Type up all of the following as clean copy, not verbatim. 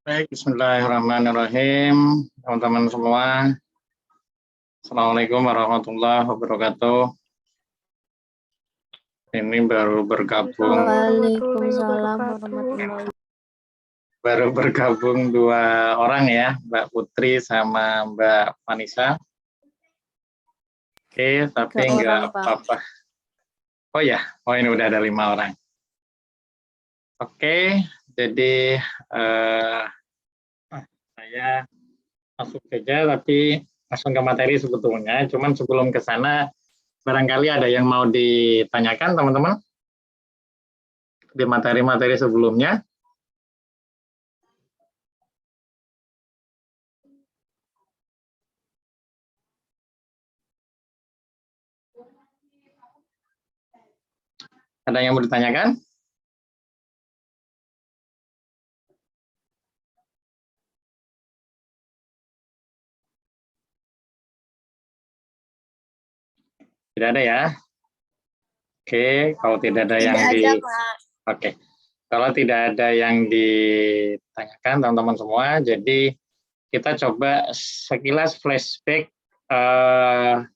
Baik, bismillahirrahmanirrahim. Teman-teman semua, Assalamualaikum warahmatullahi wabarakatuh. Ini baru bergabung. Waalaikumsalam warahmatullahi wabarakatuh. Baru bergabung 2 orang ya, Mbak Putri sama Mbak Vanessa. Oke, tapi enggak apa-apa. Oh ya, ini udah ada 5 orang. Oke, jadi saya masuk saja, tapi langsung ke materi sebetulnya. Cuman sebelum ke sana, barangkali ada yang mau ditanyakan teman-teman di materi-materi sebelumnya. Ada yang mau ditanyakan? Tidak ada ya? Oke, kalau tidak ada yang Oke. Kalau tidak ada yang ditanyakan teman-teman semua, jadi kita coba sekilas flashback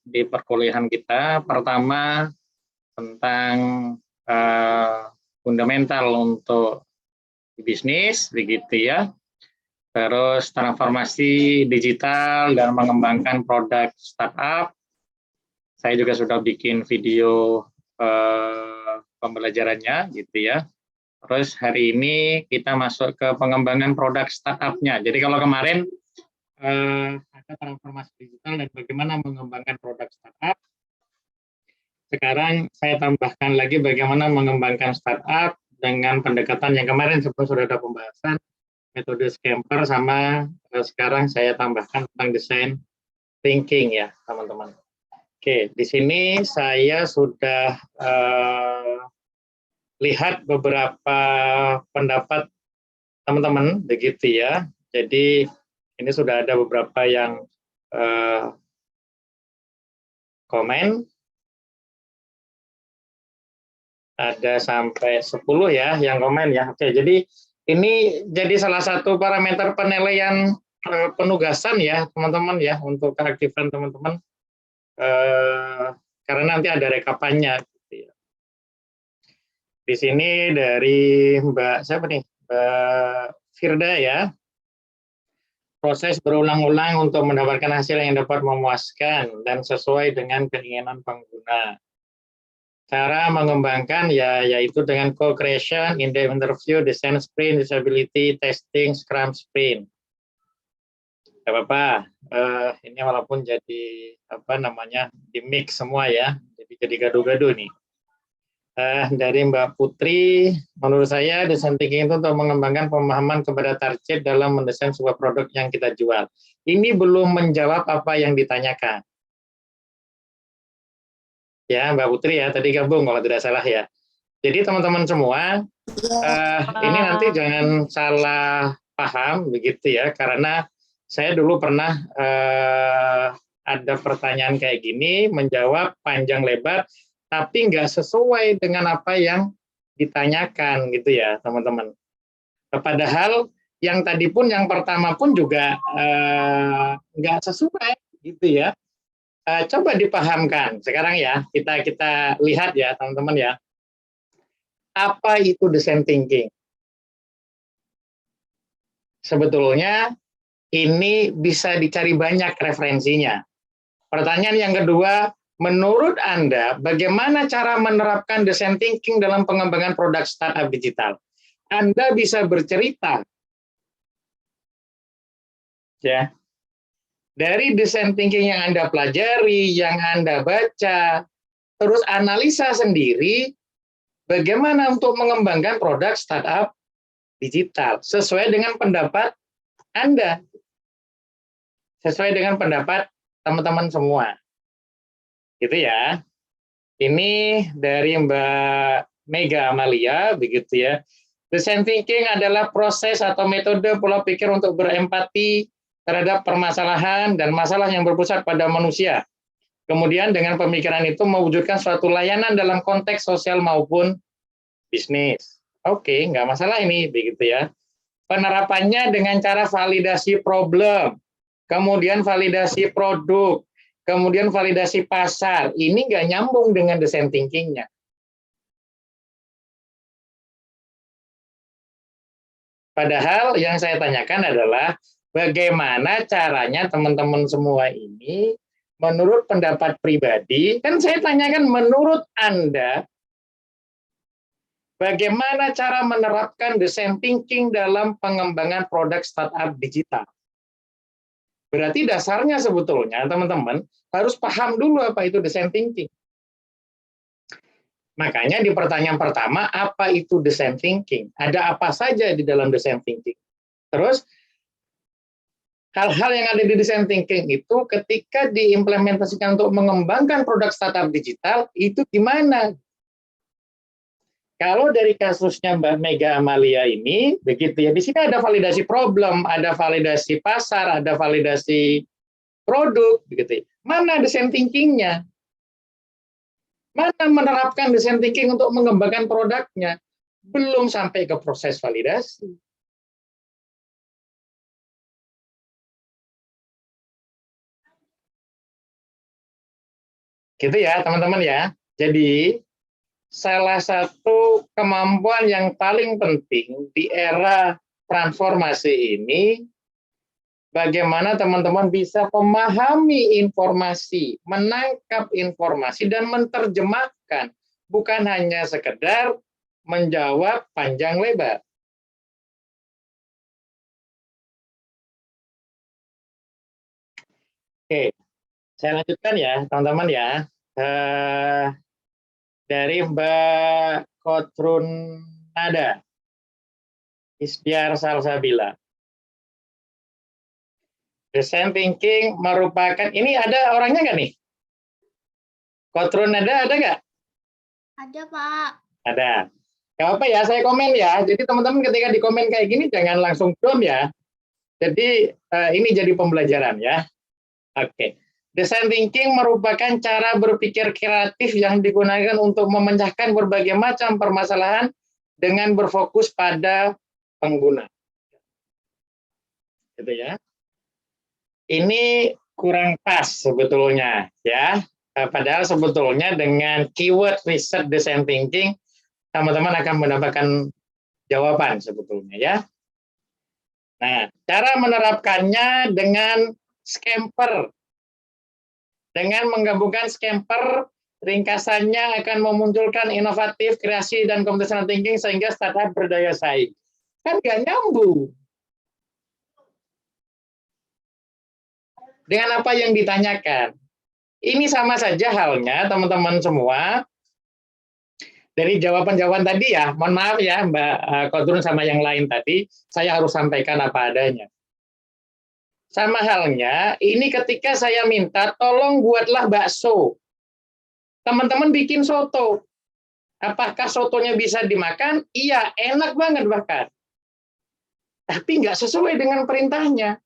di perkuliahan kita. Pertama tentang fundamental untuk bisnis, begitu ya. Terus transformasi digital dan mengembangkan produk startup. Saya juga sudah bikin video pembelajarannya, gitu ya. Terus hari ini kita masuk ke pengembangan produk startup-nya. Jadi kalau kemarin ada transformasi digital dan bagaimana mengembangkan produk startup. Sekarang saya tambahkan lagi bagaimana mengembangkan startup dengan pendekatan yang kemarin sebelum sudah ada pembahasan metode Scamper, sama sekarang saya tambahkan tentang design thinking ya teman-teman. Oke, di sini saya sudah lihat beberapa pendapat teman-teman, begitu ya. Jadi ini sudah ada beberapa yang komen, ada sampai 10 ya yang komen ya. Oke, jadi ini jadi salah satu parameter penilaian penugasan ya teman-teman ya, untuk keaktifan teman-teman, karena nanti ada rekapannya. Di sini dari Mbak siapa nih? Mbak Firda ya. Proses berulang-ulang untuk mendapatkan hasil yang dapat memuaskan dan sesuai dengan keinginan pengguna. Cara mengembangkan yaitu dengan co-creation, in-depth interview, design sprint, usability, testing, scrum sprint. Gak apa-apa, ini walaupun jadi di mix semua ya, jadi gaduh-gaduh nih. Dari Mbak Putri, menurut saya design thinking itu untuk mengembangkan pemahaman kepada target dalam mendesain sebuah produk yang kita jual. Ini belum menjawab apa yang ditanyakan. Ya, Mbak Putri ya, tadi gabung kalau tidak salah ya. Jadi teman-teman semua, ini nanti jangan salah paham begitu ya, karena saya dulu pernah ada pertanyaan kayak gini, menjawab panjang lebar, tapi nggak sesuai dengan apa yang ditanyakan gitu ya teman-teman. Padahal yang tadi pun, yang pertama pun juga nggak sesuai gitu ya. Coba dipahamkan sekarang ya, kita lihat ya teman-teman ya, apa itu design thinking. Sebetulnya ini bisa dicari banyak referensinya. Pertanyaan yang kedua, menurut Anda bagaimana cara menerapkan design thinking dalam pengembangan produk startup digital? Anda bisa bercerita ya, dari design thinking yang Anda pelajari, yang Anda baca, terus analisa sendiri bagaimana untuk mengembangkan produk startup digital sesuai dengan pendapat Anda, sesuai dengan pendapat teman-teman semua. Gitu ya. Ini dari Mbak Mega Amalia, begitu ya. Design thinking adalah proses atau metode pola pikir untuk berempati terhadap permasalahan dan masalah yang berpusat pada manusia. Kemudian dengan pemikiran itu mewujudkan suatu layanan dalam konteks sosial maupun bisnis. Oke, nggak masalah ini, begitu ya. Penerapannya dengan cara validasi problem, kemudian validasi produk, kemudian validasi pasar. Ini nggak nyambung dengan design thinking-nya. Padahal yang saya tanyakan adalah bagaimana caranya teman-teman semua ini menurut pendapat pribadi, kan saya tanyakan menurut Anda, bagaimana cara menerapkan design thinking dalam pengembangan produk startup digital? Berarti dasarnya sebetulnya teman-teman harus paham dulu apa itu design thinking. Makanya di pertanyaan pertama, apa itu design thinking? Ada apa saja di dalam design thinking? Terus, hal-hal yang ada di design thinking itu ketika diimplementasikan untuk mengembangkan produk startup digital, itu gimana? Kalau dari kasusnya Mbak Mega Amalia ini, begitu ya, di sini ada validasi problem, ada validasi pasar, ada validasi produk, begitu. Mana design thinking-nya? Mana menerapkan design thinking untuk mengembangkan produknya? Belum sampai ke proses validasi. Gitu ya, teman-teman ya. Jadi, salah satu kemampuan yang paling penting di era transformasi ini, bagaimana teman-teman bisa memahami informasi, menangkap informasi, dan menerjemahkan, bukan hanya sekedar menjawab panjang lebar. Oke, saya lanjutkan ya, teman-teman ya. Dari Mbak Kotrun Nada, Istiar Salsabila. Design thinking merupakan, ini ada orangnya nggak nih? Kotrun ada nggak? Ada, Pak. Ada. Gak apa ya, saya komen ya. Jadi teman-teman ketika di komen kayak gini, jangan langsung down ya. Jadi ini jadi pembelajaran ya. Oke. Design thinking merupakan cara berpikir kreatif yang digunakan untuk memecahkan berbagai macam permasalahan dengan berfokus pada pengguna. Gitu ya. Ini kurang pas sebetulnya ya. Padahal sebetulnya dengan keyword research design thinking teman-teman akan mendapatkan jawaban sebetulnya ya. Nah, cara menerapkannya dengan scamper. Dengan menggabungkan scamper, ringkasannya akan memunculkan inovatif, kreasi, dan computational thinking sehingga startup berdaya saing. Kan nggak nyambung dengan apa yang ditanyakan. Ini sama saja halnya teman-teman semua dari jawaban-jawaban tadi ya. Mohon maaf ya Mbak Kodrun sama yang lain tadi, saya harus sampaikan apa adanya. Sama halnya, ini ketika saya minta tolong buatlah bakso. Teman-teman bikin soto. Apakah sotonya bisa dimakan? Iya, enak banget bahkan. Tapi nggak sesuai dengan perintahnya.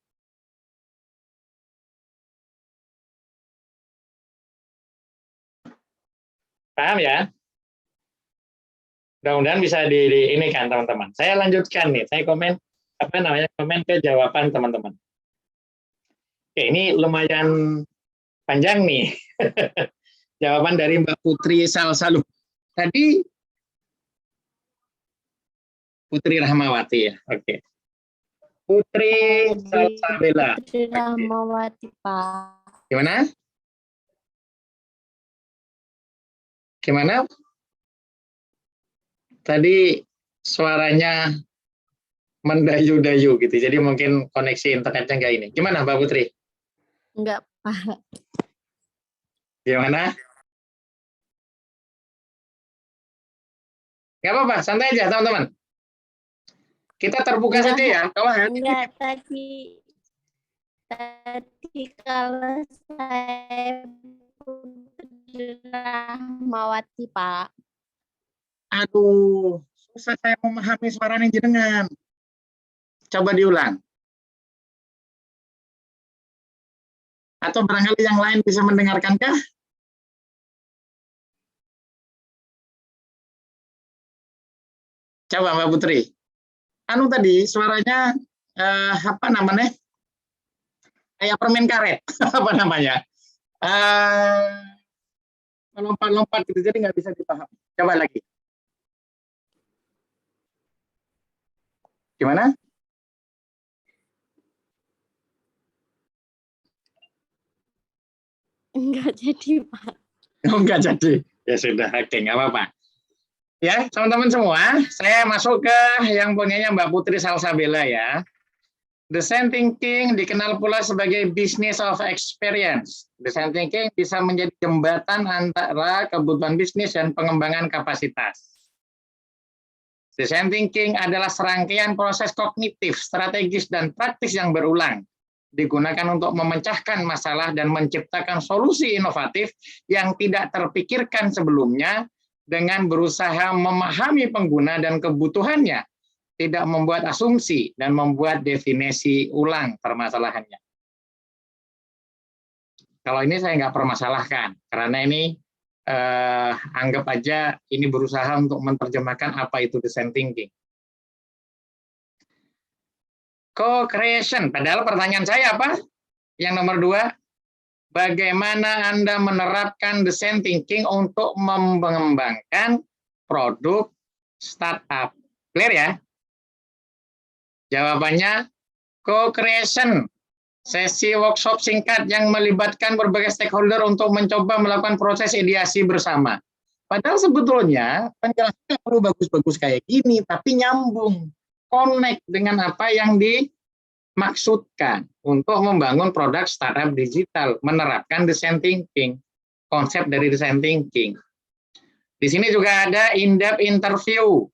Paham ya? Mudah-mudahan bisa ini kan teman-teman. Saya lanjutkan nih, saya komen komen ke jawaban teman-teman. Oke, ini lumayan panjang nih. Jawaban dari Mbak Putri Salsalu. Tadi Putri Rahmawati ya. Oke. Putri Salsabila. Putri Rahmawati, Pak. Gimana? Gimana? Tadi suaranya mendayu-dayu gitu. Jadi mungkin koneksi internetnya nggak ini. Gimana Mbak Putri? Enggak, Pak. Gimana? Nggak apa-apa, santai aja teman-teman. Kita terbuka saja ya. Kalau enggak, tadi kalau saya Putri Rahmawati, Pak. aduh, susah saya memahami suaranya jenengan. Coba diulang. Atau barangkali yang lain bisa mendengarkankah? Coba Mbak Putri. anu tadi suaranya apa namanya? Kayak permen karet, apa namanya? Lompat-lompat gitu, jadi nggak bisa dipahami. Coba lagi. Gimana? Enggak jadi, Pak. Oh, nggak jadi. Ya sudah, oke, nggak apa-apa. Ya, teman-teman semua, saya masuk ke yang punyanya Mbak Putri Salsabila ya. Design thinking dikenal pula sebagai business of experience. Design thinking bisa menjadi jembatan antara kebutuhan bisnis dan pengembangan kapasitas. Design thinking adalah serangkaian proses kognitif, strategis, dan praktis yang berulang, digunakan untuk memecahkan masalah dan menciptakan solusi inovatif yang tidak terpikirkan sebelumnya dengan berusaha memahami pengguna dan kebutuhannya, tidak membuat asumsi dan membuat definisi ulang permasalahannya. Kalau ini saya nggak permasalahkan, karena ini anggap aja ini berusaha untuk menerjemahkan apa itu design thinking. Co-creation, padahal pertanyaan saya apa? Yang nomor 2, bagaimana Anda menerapkan design thinking untuk mengembangkan produk startup? Clear ya? Jawabannya co-creation, sesi workshop singkat yang melibatkan berbagai stakeholder untuk mencoba melakukan proses ideasi bersama. Padahal sebetulnya penjelasannya perlu bagus-bagus kayak gini, tapi nyambung, connect dengan apa yang dimaksudkan untuk membangun produk startup digital, menerapkan design thinking, konsep dari design thinking. Di sini juga ada in-depth interview,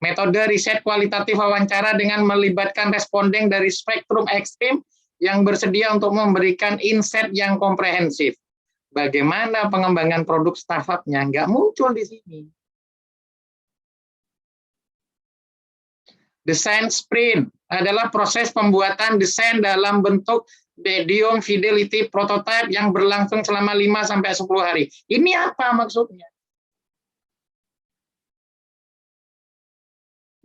metode riset kualitatif wawancara dengan melibatkan responden dari spektrum ekstrim yang bersedia untuk memberikan insight yang komprehensif. Bagaimana pengembangan produk startup-nya nggak muncul di sini. Design sprint adalah proses pembuatan desain dalam bentuk medium fidelity prototype yang berlangsung selama 5-10 hari. Ini apa maksudnya?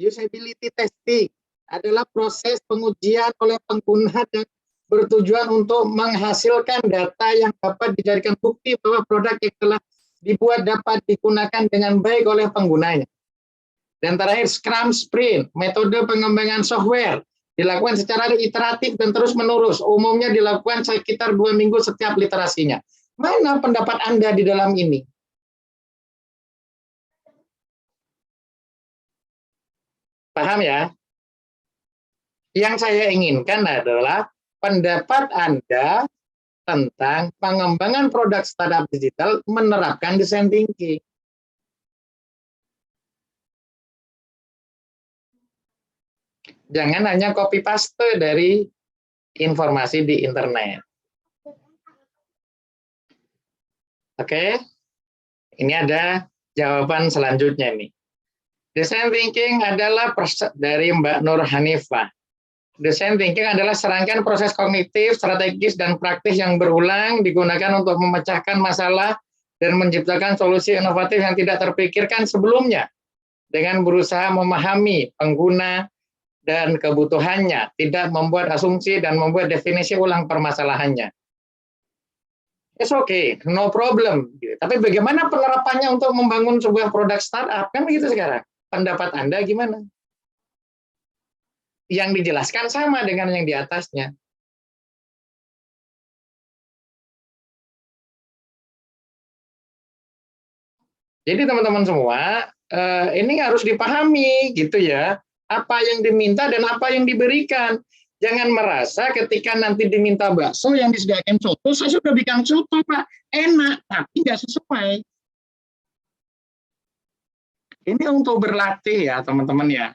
Usability testing adalah proses pengujian oleh pengguna dan bertujuan untuk menghasilkan data yang dapat dijadikan bukti bahwa produk yang telah dibuat dapat digunakan dengan baik oleh penggunanya. Dan terakhir, Scrum Sprint, metode pengembangan software, dilakukan secara iteratif dan terus-menerus. Umumnya dilakukan sekitar 2 minggu setiap literasinya. Mana pendapat Anda di dalam ini? Paham ya? Yang saya inginkan adalah pendapat Anda tentang pengembangan produk startup digital menerapkan design thinking. Jangan hanya copy paste dari informasi di internet. Oke, ini ada jawaban selanjutnya nih. Design thinking adalah dari Mbak Nur Hanifah. Design thinking adalah serangkaian proses kognitif, strategis, dan praktis yang berulang digunakan untuk memecahkan masalah dan menciptakan solusi inovatif yang tidak terpikirkan sebelumnya dengan berusaha memahami pengguna dan kebutuhannya, tidak membuat asumsi dan membuat definisi ulang permasalahannya. It's okay, no problem. Tapi bagaimana penerapannya untuk membangun sebuah produk startup? Kan begitu sekarang. Pendapat Anda gimana? Yang dijelaskan sama dengan yang di atasnya. Jadi teman-teman semua, ini harus dipahami gitu ya, apa yang diminta dan apa yang diberikan. Jangan merasa ketika nanti diminta bakso yang disediakan soto, saya sudah bikin soto Pak, enak, tapi nggak sesuai. Ini untuk berlatih ya teman-teman ya.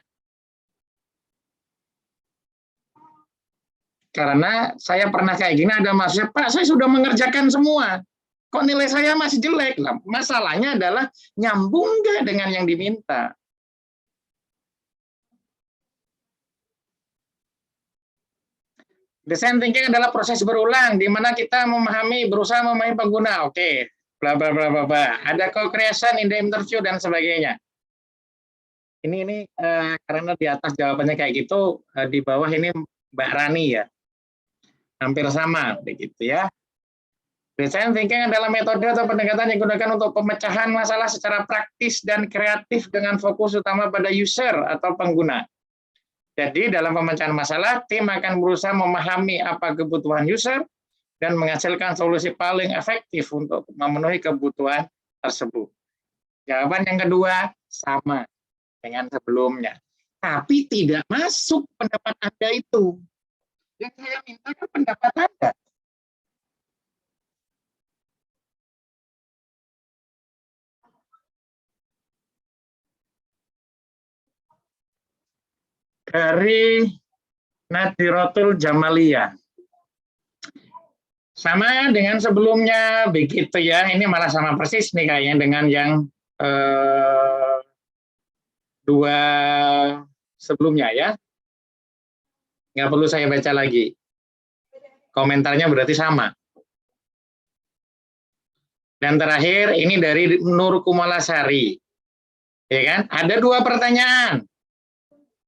Karena saya pernah kayak gini, ada mahasiswa, Pak saya sudah mengerjakan semua, kok nilai saya masih jelek? Nah, masalahnya adalah nyambung nggak dengan yang diminta. Design thinking adalah proses berulang, di mana kita berusaha memahami pengguna. Oke, bla bla bla bla bla. Ada co-creation, in the interview, dan sebagainya. karena di atas jawabannya kayak gitu, di bawah ini Mbak Rani ya, hampir sama begitu ya. Design thinking adalah metode atau pendekatan yang digunakan untuk pemecahan masalah secara praktis dan kreatif dengan fokus utama pada user atau pengguna. Jadi dalam pemecahan masalah, tim akan berusaha memahami apa kebutuhan user dan menghasilkan solusi paling efektif untuk memenuhi kebutuhan tersebut. Jawaban yang kedua sama dengan sebelumnya. Tapi tidak masuk pendapat Anda itu. Yang saya minta ke pendapat Anda. Dari Nadiratul Jamaliyah. Sama dengan sebelumnya, begitu ya. Ini malah sama persis nih kayaknya dengan yang dua sebelumnya ya. Nggak perlu saya baca lagi. Komentarnya berarti sama. Dan terakhir, ini dari Nur Kumalasari. Ya kan? Ada dua pertanyaan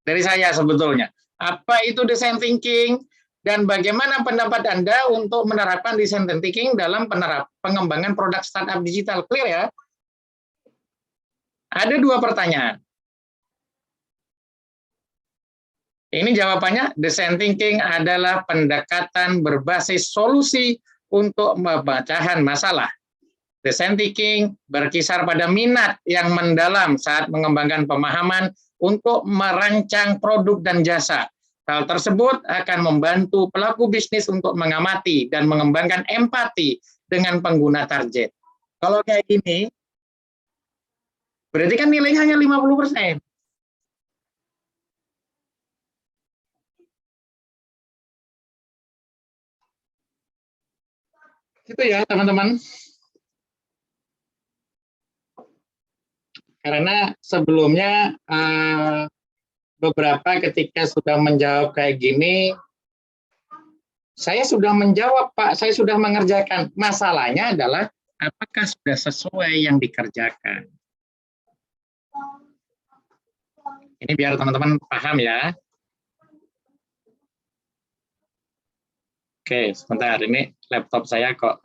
dari saya sebetulnya. Apa itu design thinking? Dan bagaimana pendapat Anda untuk menerapkan design thinking dalam pengembangan produk startup digital? Clear ya? Ada dua pertanyaan. Ini jawabannya, design thinking adalah pendekatan berbasis solusi untuk pemecahan masalah. Design thinking berkisar pada minat yang mendalam saat mengembangkan pemahaman untuk merancang produk dan jasa. Hal tersebut akan membantu pelaku bisnis untuk mengamati dan mengembangkan empati dengan pengguna target. Kalau kayak gini, berarti kan nilainya hanya 50%. Itu ya, teman-teman. Karena sebelumnya beberapa ketika sudah menjawab kayak gini, saya sudah menjawab, Pak, saya sudah mengerjakan. Masalahnya adalah apakah sudah sesuai yang dikerjakan. Ini biar teman-teman paham ya. Oke, sebentar, ini laptop saya kok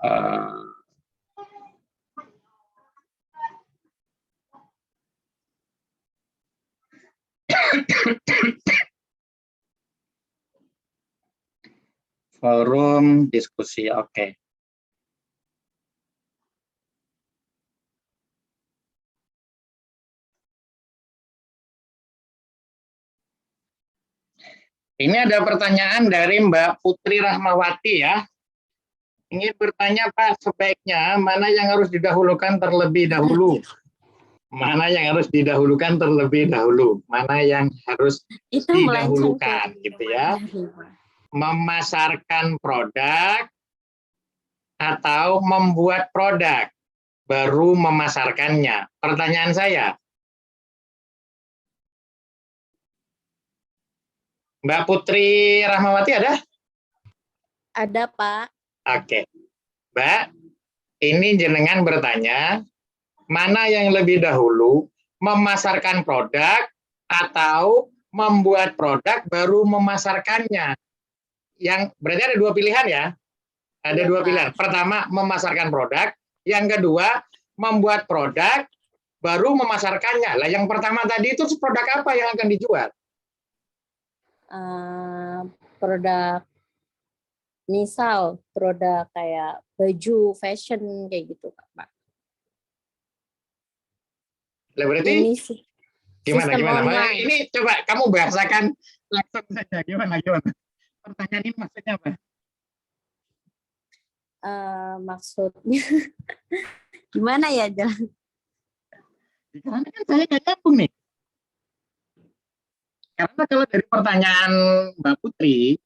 forum diskusi, oke. Ini ada pertanyaan dari Mbak Putri Rahmawati ya. Ingin bertanya, Pak, sebaiknya mana yang harus didahulukan terlebih dahulu? Mana yang harus didahulukan terlebih dahulu? Mana yang harus didahulukan gitu ya? Memasarkan produk atau membuat produk baru memasarkannya? Pertanyaan saya, Mbak Putri Rahmawati ada? Ada, Pak. Oke, Mbak, ini jenengan bertanya, mana yang lebih dahulu, memasarkan produk atau membuat produk baru memasarkannya? Yang berarti ada dua pilihan ya? Ada dua pilihan. Pertama, memasarkan produk. Yang kedua, membuat produk baru memasarkannya. Lah, yang pertama tadi itu produk apa yang akan dijual? Produk, misal produk kayak baju fashion kayak gitu, Pak. Lah, berarti Ini gimana? online. Ini coba kamu bahasakan langsung saja. Gimana? Pertanyaan ini maksudnya apa? Maksudnya gimana ya, Jalan? Karena kan saya nggak nyambung nih. Karena kalau dari pertanyaan Mbak Putri,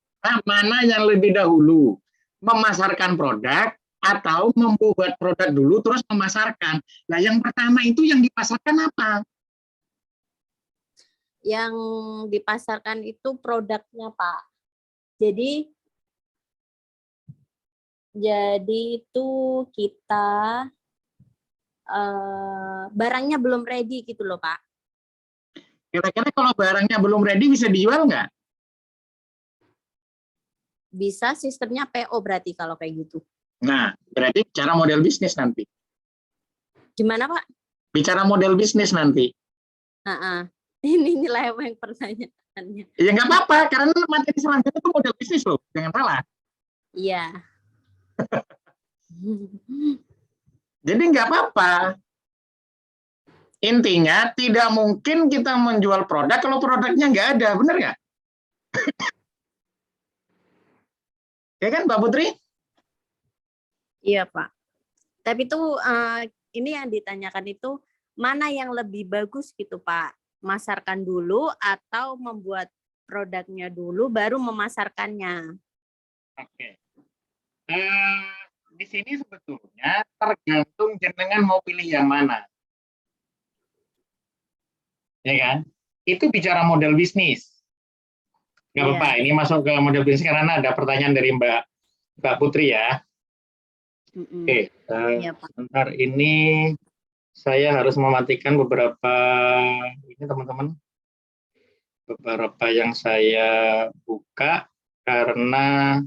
mana yang lebih dahulu? Memasarkan produk atau membuat produk dulu terus memasarkan? Nah, yang pertama itu yang dipasarkan apa? Yang dipasarkan itu produknya, Pak. Jadi itu kita barangnya belum ready gitu loh, Pak. Kira-kira kalau barangnya belum ready bisa dijual nggak? Bisa sistemnya PO berarti kalau kayak gitu. Nah, berarti cara model bisnis nanti. Gimana Pak? Bicara model bisnis nanti. Ini nyeleweng pertanyaannya. Ya nggak apa-apa, karena materi selanjutnya itu model bisnis loh, jangan salah. Iya. Jadi nggak apa-apa. Intinya tidak mungkin kita menjual produk kalau produknya nggak ada, benar nggak? Ya kan, Mbak Putri? Iya Pak. Tapi itu ini yang ditanyakan itu mana yang lebih bagus gitu Pak? Masarkan dulu atau membuat produknya dulu baru memasarkannya? Oke. Di sini sebetulnya tergantung jenengan mau pilih yang mana. Ya kan? Itu bicara model bisnis. Nggak Iya. apa-apa, ini masuk ke model bisnis karena ada pertanyaan dari Mbak Putri ya. Oke, Iya, Pak. sebentar ini saya harus mematikan beberapa ini teman-teman. Beberapa yang saya buka karena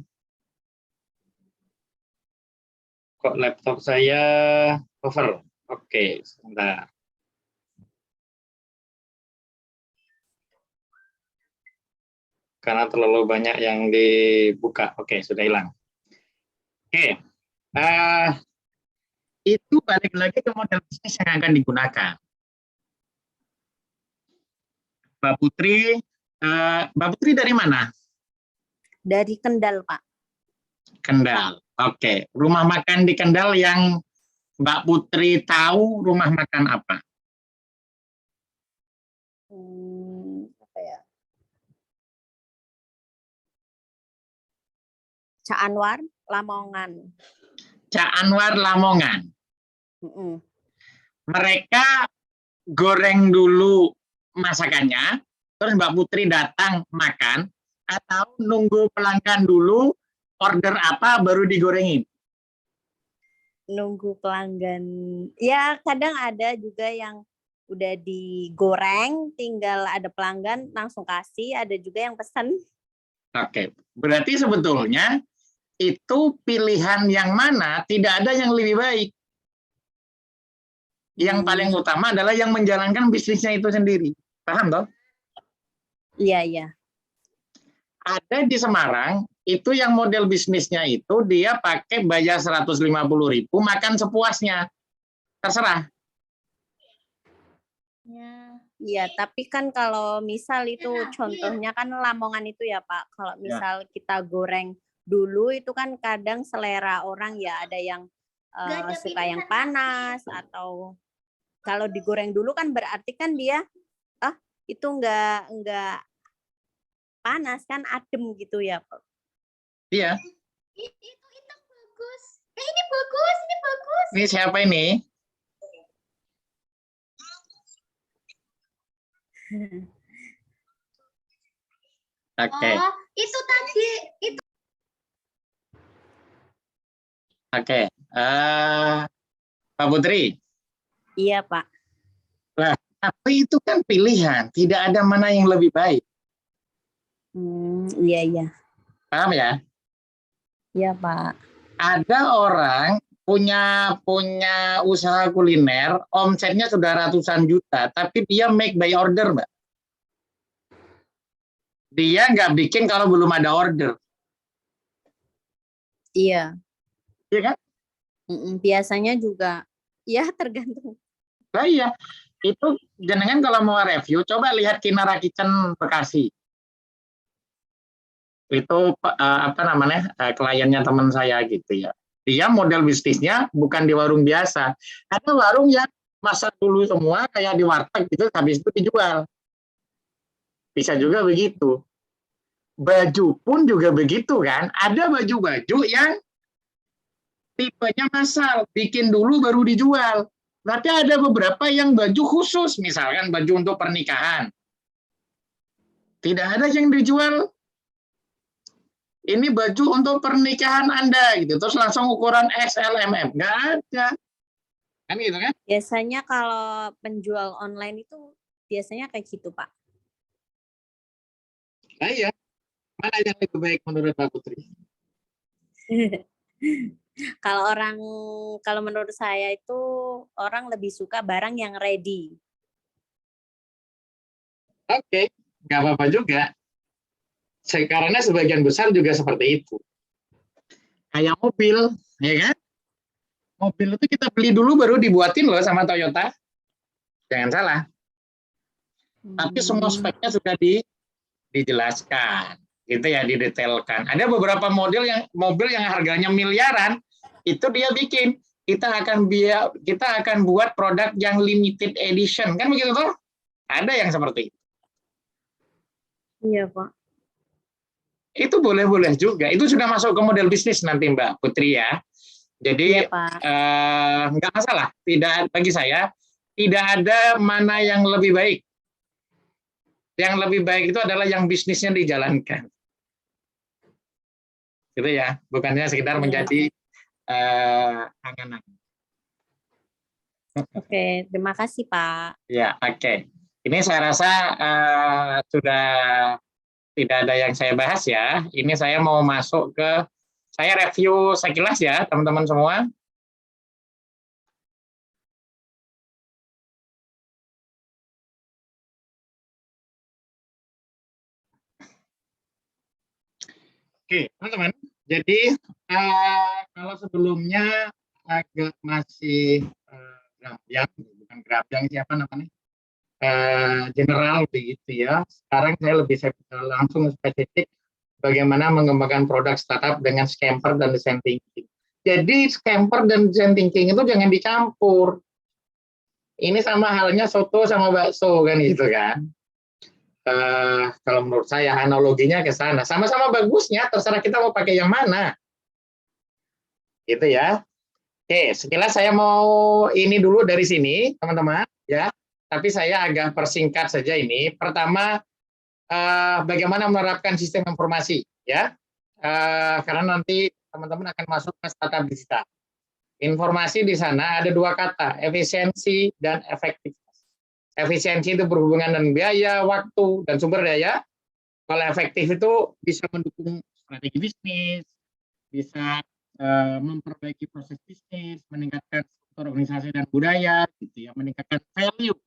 kok laptop saya over. Oke, sebentar. Karena terlalu banyak yang dibuka. Oke, sudah hilang. Oke, itu balik lagi ke model bisnis yang akan digunakan. Mbak Putri dari mana? Dari Kendal, Pak. Kendal. Oke, rumah makan di Kendal yang Mbak Putri tahu rumah makan apa? Apa ya? Cak Anwar, Lamongan. Cak Anwar, Lamongan. Mereka goreng dulu masakannya, terus Mbak Putri datang makan, atau nunggu pelanggan dulu order apa baru digorengin? Nunggu pelanggan. Ya, kadang ada juga yang udah digoreng, tinggal ada pelanggan langsung kasih, ada juga yang pesan. Oke, berarti sebetulnya itu pilihan yang mana tidak ada yang lebih baik. Yang paling utama adalah yang menjalankan bisnisnya itu sendiri. Paham toh? Iya, iya. Ada di Semarang, itu yang model bisnisnya itu dia pakai bayar 150.000, makan sepuasnya. Terserah. Iya, tapi kan kalau misal itu contohnya kan Lamongan itu ya Pak, kalau misal kita goreng dulu itu kan kadang selera orang ya, ada yang suka yang panas, atau kalau digoreng dulu kan berarti kan dia itu enggak panas kan, adem gitu ya Pak. Iya. Itu bagus. Ini bagus, ini bagus. Ini siapa ini? Oke. Oh, itu tadi. Itu. Oke. Pak Putri. Iya, Pak. Nah, tapi itu kan pilihan, tidak ada mana yang lebih baik. Iya, iya. Paham ya? Iya, Pak. Ada orang punya usaha kuliner, omsetnya sudah ratusan juta, tapi dia make by order, Mbak. Dia nggak bikin kalau belum ada order. Iya. Iya kan? Biasanya juga, ya tergantung. Nah, iya, itu jenengan kalau mau review, coba lihat Kinara Kitchen Bekasi. Itu apa namanya, kliennya teman saya gitu ya. Dia model bisnisnya bukan di warung biasa. Ada warung yang masak dulu semua kayak di warteg gitu, habis itu dijual. Bisa juga begitu. Baju pun juga begitu kan. Ada baju-baju yang tipenya massal, bikin dulu baru dijual. Tapi ada beberapa yang baju khusus, misalkan baju untuk pernikahan. Tidak ada yang dijual, ini baju untuk pernikahan Anda, gitu. Terus langsung ukuran XL, MM. Nggak ada. Kan gitu kan? Biasanya kalau penjual online itu biasanya kayak gitu, Pak. Nah, iya. Mana yang lebih baik menurut Mbak Putri? Kalau menurut saya itu orang lebih suka barang yang ready. Oke, nggak apa-apa juga. Karena sebagian besar juga seperti itu. Kayak mobil, ya kan? Mobil itu kita beli dulu baru dibuatin loh sama Toyota. Jangan salah. Tapi semua speknya sudah dijelaskan, gitu ya, didetailkan. Ada beberapa mobil yang harganya miliaran, itu dia bikin. Kita akan buat produk yang limited edition, kan begitu tuh? Ada yang seperti itu. Iya, Pak. Itu boleh-boleh juga. Itu sudah masuk ke model bisnis nanti Mbak Putri ya. Jadi Iya, Pak. nggak masalah. Tidak, bagi saya tidak ada mana yang lebih baik. Yang lebih baik itu adalah yang bisnisnya dijalankan. Gitu ya. Bukannya sekedar menjadi angan-angan. Oke, terima kasih, Pak. Ya, oke. Ini saya rasa sudah tidak ada yang saya bahas ya. Ini saya mau masuk ke, saya review sekilas ya, teman-teman semua. Oke, teman-teman. Jadi kalau sebelumnya agak masih gerabjang, bukan gerabjang, siapa namanya? General begitu ya. Sekarang saya lebih langsung spesifik bagaimana mengembangkan produk startup dengan scamper dan design thinking. Jadi scamper dan design thinking itu jangan dicampur. Ini sama halnya soto sama bakso kan gitu kan. Kalau menurut saya analoginya ke sana. Sama-sama bagusnya, terserah kita mau pakai yang mana. Gitu ya. Oke, sekilas saya mau ini dulu dari sini, teman-teman ya. Tapi saya agak persingkat saja ini. Pertama, bagaimana menerapkan sistem informasi ya. Karena nanti teman-teman akan masuk ke startup digital. Informasi di sana ada dua kata, efisiensi dan efektivitas. Efisiensi itu berhubungan dengan biaya, waktu, dan sumber daya. Kalau efektif itu bisa mendukung strategi bisnis, bisa memperbaiki proses bisnis, meningkatkan struktur organisasi dan budaya, gitu ya, meningkatkan value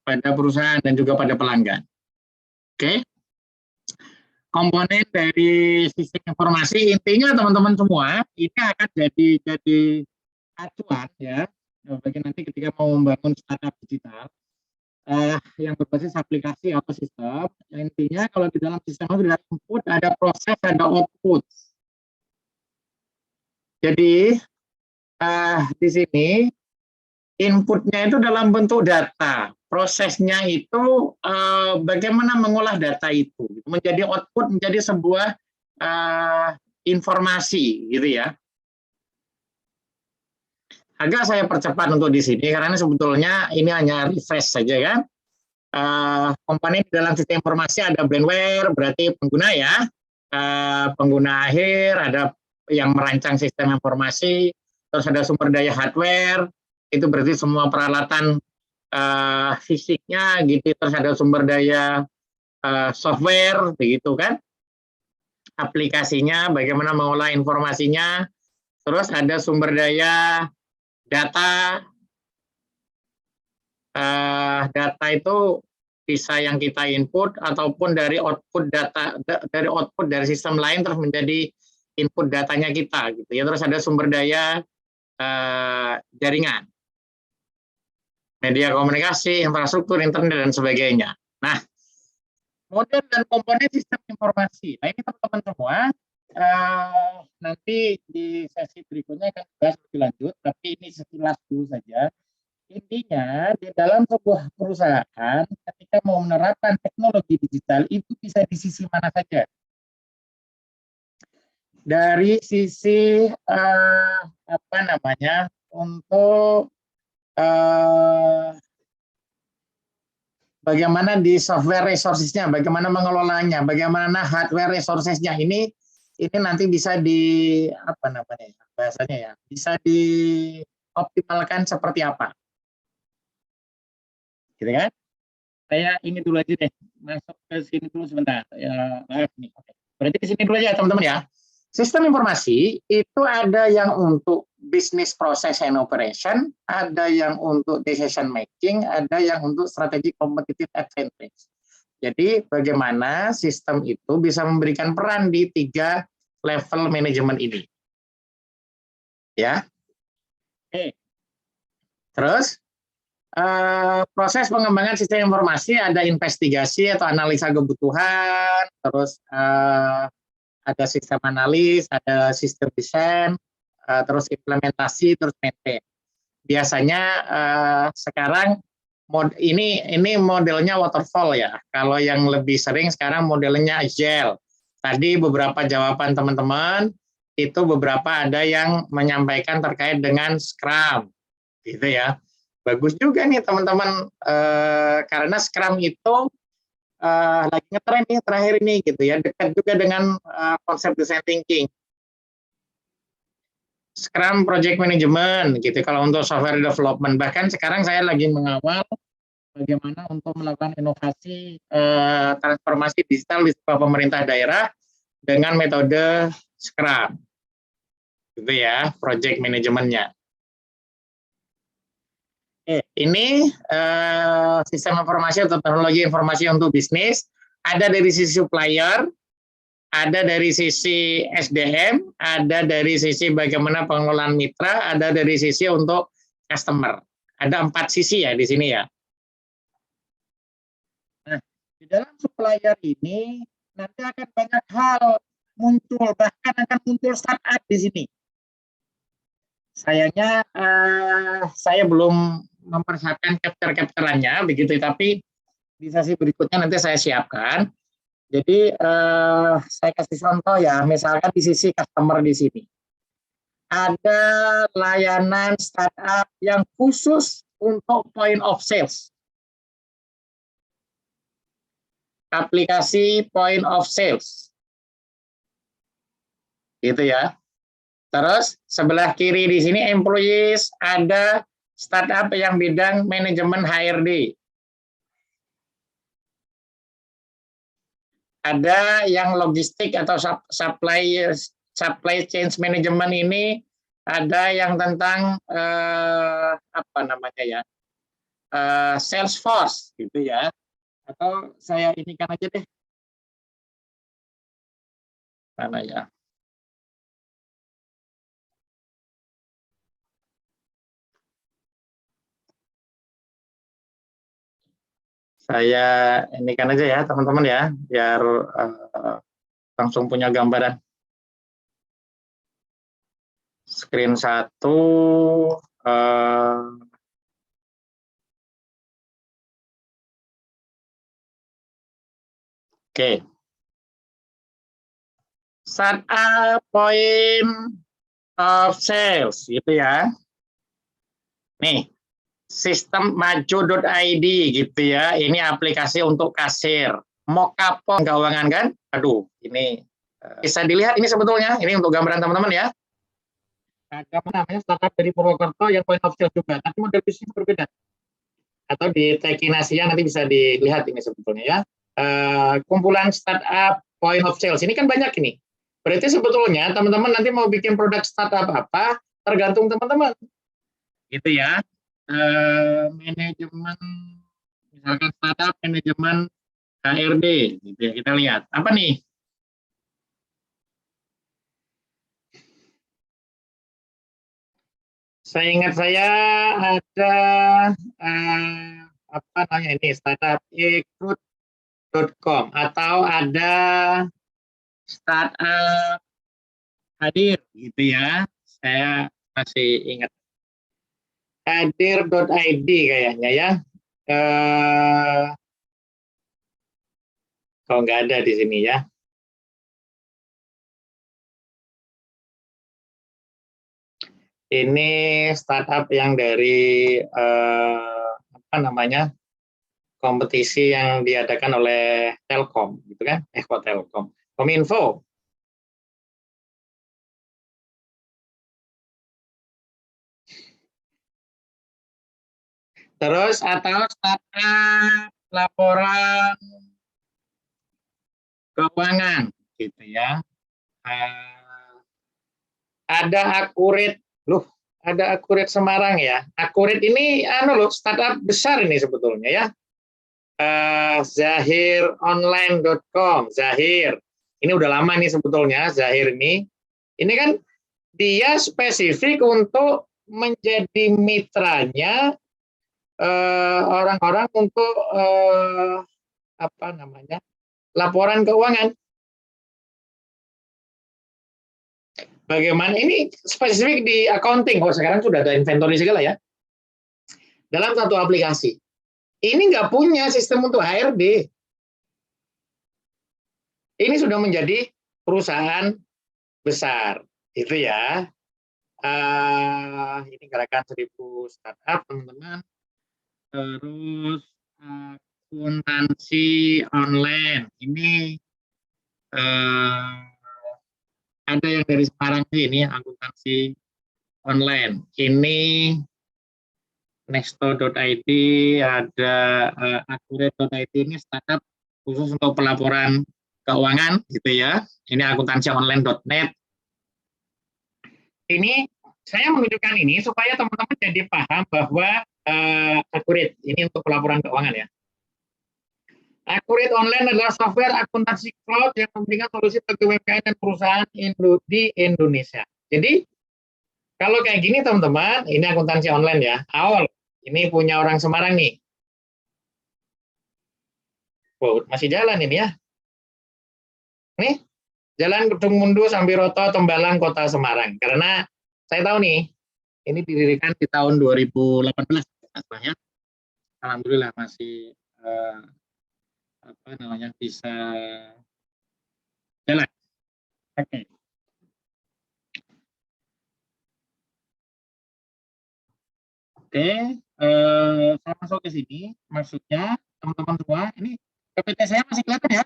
pada perusahaan dan juga pada pelanggan. Oke. Komponen dari sistem informasi, intinya teman-teman semua ini akan jadi acuan ya bagi nanti ketika mau membangun startup digital yang berbasis aplikasi atau sistem. Intinya kalau di dalam sistem itu ada input, ada proses, ada output. Jadi di sini inputnya itu dalam bentuk data, prosesnya itu bagaimana mengolah data itu menjadi output, menjadi sebuah informasi gitu ya. Agak saya percepat untuk di sini karena sebetulnya ini hanya refresh saja kan. Komponen di dalam sistem informasi ada brandware, berarti pengguna ya, pengguna akhir, ada yang merancang sistem informasi, terus ada sumber daya hardware, itu berarti semua peralatan fisiknya gitu, terus ada sumber daya software begitu kan, aplikasinya bagaimana mengolah informasinya, terus ada sumber daya data. Data itu bisa yang kita input ataupun dari output data, dari output dari sistem lain terus menjadi input datanya kita gitu ya. Terus ada sumber daya jaringan, media komunikasi, infrastruktur internet dan sebagainya. Nah, model dan komponen sistem informasi. Nah, ini teman-teman semua nanti di sesi berikutnya akan bahas lebih lanjut, tapi ini sekilas dulu saja. Intinya di dalam sebuah perusahaan ketika mau menerapkan teknologi digital itu bisa di sisi mana saja. Dari sisi apa namanya untuk bagaimana di software resources-nya, bagaimana mengelolanya, bagaimana hardware resources-nya ini nanti bisa di apa namanya bahasanya ya, bisa dioptimalkan seperti apa. Gitu kan? Saya ini dulu aja deh, masuk ke sini dulu sebentar. Ya, maaf nih. Oke. Berarti di sini dulu aja teman-teman ya. Sistem informasi itu ada yang untuk business process and operation, ada yang untuk decision making, ada yang untuk strategic competitive advantage. Jadi bagaimana sistem itu bisa memberikan peran di 3 level manajemen ini. Ya. Oke. Terus proses pengembangan sistem informasi ada investigasi atau analisa kebutuhan, terus ada sistem analis, ada sistem desain, terus implementasi, terus maintain. Biasanya sekarang ini modelnya waterfall ya. Kalau yang lebih sering sekarang modelnya agile. Tadi beberapa jawaban teman-teman itu beberapa ada yang menyampaikan terkait dengan Scrum, gitu ya. Bagus juga nih teman-teman, karena Scrum itu lagi ngetren nih terakhir ini gitu ya, dekat juga dengan konsep design thinking. Scrum Project Management gitu kalau untuk software development. Bahkan sekarang saya lagi mengawal bagaimana untuk melakukan inovasi transformasi digital di sebuah pemerintah daerah dengan metode Scrum. Gitu ya, project manajemennya. Ini sistem informasi atau teknologi informasi untuk bisnis, ada dari sisi supplier, ada dari sisi SDM, ada dari sisi bagaimana pengelolaan mitra, ada dari sisi untuk customer. Ada 4 sisi ya di sini ya. Nah, di dalam supplier ini nanti akan banyak hal muncul, bahkan akan muncul startup di sini. Sayangnya saya belum mempersiapkan capture-capturannya begitu, tapi di sesi berikutnya nanti saya siapkan. Jadi saya kasih contoh ya, misalkan di sisi customer di sini ada layanan startup yang khusus untuk point of sales, aplikasi point of sales, gitu ya. Terus sebelah kiri di sini employees, ada startup yang bidang manajemen HRD. Ada yang logistik atau supply chain management ini, ada yang tentang apa namanya ya, Salesforce gitu ya. Atau saya ini kan aja deh. Mana ya? Saya ini kan aja ya teman-teman ya, biar langsung punya gambaran. Screen 1. Oke. Startup point of sales gitu ya. Nih, sistem maju.id gitu ya. Ini aplikasi untuk kasir. Mokapon keuangan kan? Aduh, ini bisa dilihat ini sebetulnya. Ini untuk gambaran teman-teman ya. Ada namanya startup dari Purwokerto yang point of sale juga, tapi model bisnis berbeda. Atau di Tekinasinya nanti bisa dilihat ini sebetulnya ya. Kumpulan startup point of sales ini kan banyak ini. Berarti sebetulnya teman-teman nanti mau bikin produk startup apa tergantung teman-teman. Gitu ya. Manajemen misalkan startup manajemen HRD gitu ya, kita lihat. Apa nih? Saya ingat saya ada apa namanya ini startup ikut.com atau ada startup hadir gitu ya. Saya masih ingat hadir.id kayaknya ya. Kalau nggak ada di sini ya. Ini startup yang dari apa namanya kompetisi yang diadakan oleh Telkom, gitu kan? Kok Telkom, Kominfo. Terus atau startup laporan keuangan, gitu ya. Ada Akurit, loh, ada Akurit Semarang ya. Akurit ini loh, startup besar ini sebetulnya ya. Zahironline.com, Zahir. Ini udah lama nih sebetulnya Zahir ini. Ini kan dia spesifik untuk menjadi mitranya orang-orang untuk apa namanya, laporan keuangan. Bagaimana ini spesifik di accounting, kalau sekarang sudah ada inventory segala ya, dalam satu aplikasi. Ini nggak punya sistem untuk HRD. Ini sudah menjadi perusahaan besar, itu ya. Ini gerakan 1000 startup, teman-teman. Terus akuntansi online. Ini ada yang dari Semarang sih, ini akuntansi online. Ini nexto.id, ada accurate.id, ini startup khusus untuk pelaporan keuangan, gitu ya. Ini akuntansionline.net. Ini saya menunjukkan ini supaya teman-teman jadi paham bahwa Accurate ini untuk pelaporan keuangan ya. Accurate Online adalah software akuntansi cloud yang memberikan solusi bagi UMKM dan perusahaan di Indonesia. Jadi kalau kayak gini teman-teman, ini akuntansi online ya. Awal, ini punya orang Semarang nih. Wow, masih jalan ini ya. Nih, Jalan Kedung Mundu, Sambiroto, Tembalang, Kota Semarang. Karena saya tahu nih, ini didirikan di tahun 2018. Ya. Alhamdulillah masih apa namanya, bisa jalan. Oke. Oke, saya masuk ke sini. Maksudnya teman-teman semua, ini PPT saya masih kelihatan ya,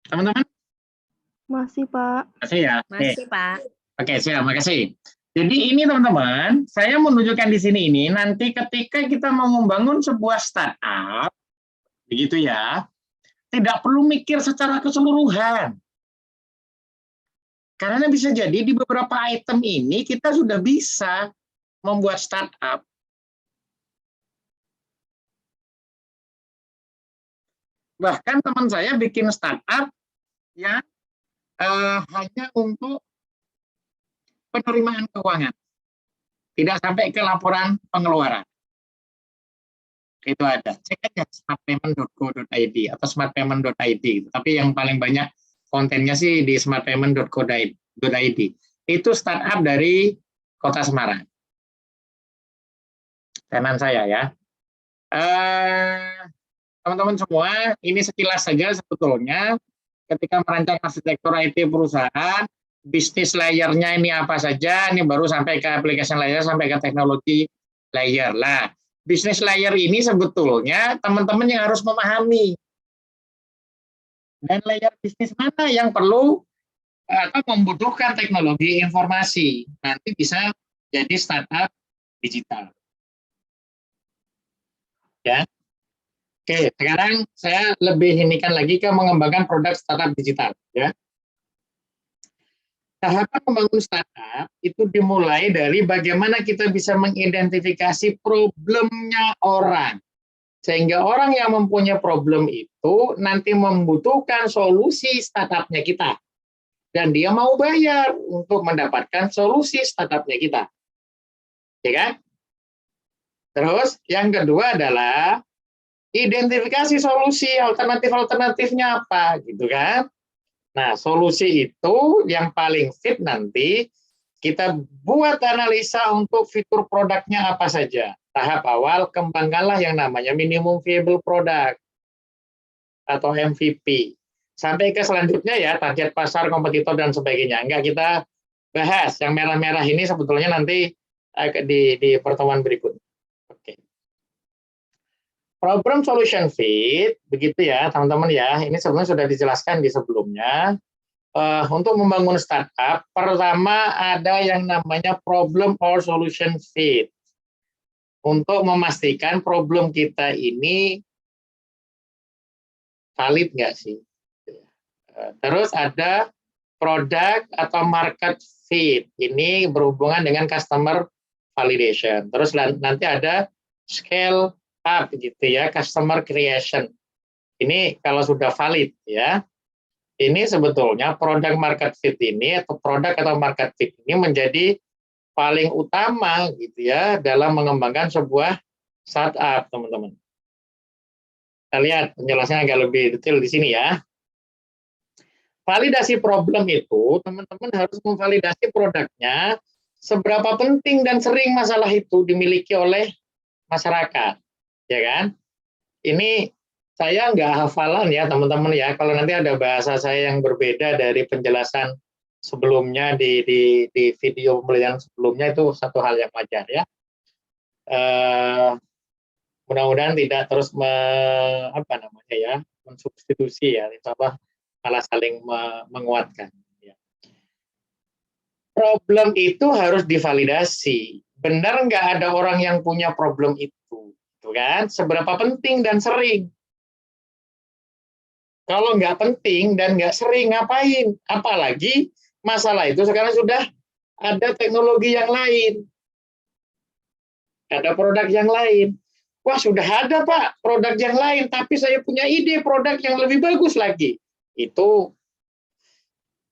teman-teman? Masih, Pak. Masih ya. Masih, Pak. Oke, siap, makasih. Jadi ini teman-teman, saya menunjukkan di sini ini nanti ketika kita mau membangun sebuah startup, begitu ya, tidak perlu mikir secara keseluruhan. Karena bisa jadi di beberapa item ini kita sudah bisa membuat startup. Bahkan teman saya bikin startup yang hanya untuk penerimaan keuangan, tidak sampai ke laporan pengeluaran. Itu ada, cek aja smartpayment.co.id atau smartpayment.id, tapi yang paling banyak kontennya sih di smartpayment.co.id. Itu startup dari Kota Semarang, tenan saya ya. Teman-teman semua, ini sekilas saja sebetulnya ketika merancang arsitektur IT perusahaan, bisnis layer-nya ini apa saja, ini baru sampai ke application layer, sampai ke teknologi layer. Lah, bisnis layer ini sebetulnya teman-teman yang harus memahami. Dan layer bisnis mana yang perlu atau membutuhkan teknologi informasi. Nanti bisa jadi startup digital. Ya. Oke, sekarang saya lebih inikan lagi ke mengembangkan produk startup digital. Ya. Tahapan membangun startup itu dimulai dari bagaimana kita bisa mengidentifikasi problemnya orang. Sehingga orang yang mempunyai problem itu nanti membutuhkan solusi startupnya kita. Dan dia mau bayar untuk mendapatkan solusi startupnya kita. Ya kan? Terus yang kedua adalah identifikasi solusi alternatif-alternatifnya apa, gitu kan? Nah, solusi itu yang paling fit nanti kita buat analisa untuk fitur produknya apa saja. Tahap awal, kembangkanlah yang namanya minimum viable product atau MVP. Sampai ke selanjutnya ya, target pasar, kompetitor, dan sebagainya. Enggak kita bahas, yang merah-merah ini sebetulnya nanti di pertemuan berikutnya. Oke. Problem solution fit, begitu ya teman-teman ya, ini sebenarnya sudah dijelaskan di sebelumnya. Untuk membangun startup, pertama ada yang namanya problem or solution fit. untuk memastikan problem kita ini valid nggak sih. Terus ada produk atau market fit, ini berhubungan dengan customer validation. Terus nanti ada scale up gitu ya, customer creation. Ini kalau sudah valid ya. Ini sebetulnya produk market fit ini atau produk atau market fit ini menjadi paling utama gitu ya dalam mengembangkan sebuah startup, teman-teman. Kita lihat penjelasannya agak lebih detail di sini ya. Validasi problem itu, teman-teman harus memvalidasi produknya seberapa penting dan sering masalah itu dimiliki oleh masyarakat, ya kan? Ini saya nggak hafalan ya teman-teman ya, kalau nanti ada bahasa saya yang berbeda dari penjelasan sebelumnya di video pembelajaran sebelumnya, itu satu hal yang wajar ya. Mudah-mudahan tidak terus mensubstitusi ya, malah saling menguatkan. Ya. Problem itu harus divalidasi. Benar nggak ada orang yang punya problem itu, kan? Seberapa penting dan sering. Kalau nggak penting dan nggak sering, ngapain? Apalagi masalah itu sekarang sudah ada teknologi yang lain. Ada produk yang lain. Wah, sudah ada Pak produk yang lain, tapi saya punya ide produk yang lebih bagus lagi. Itu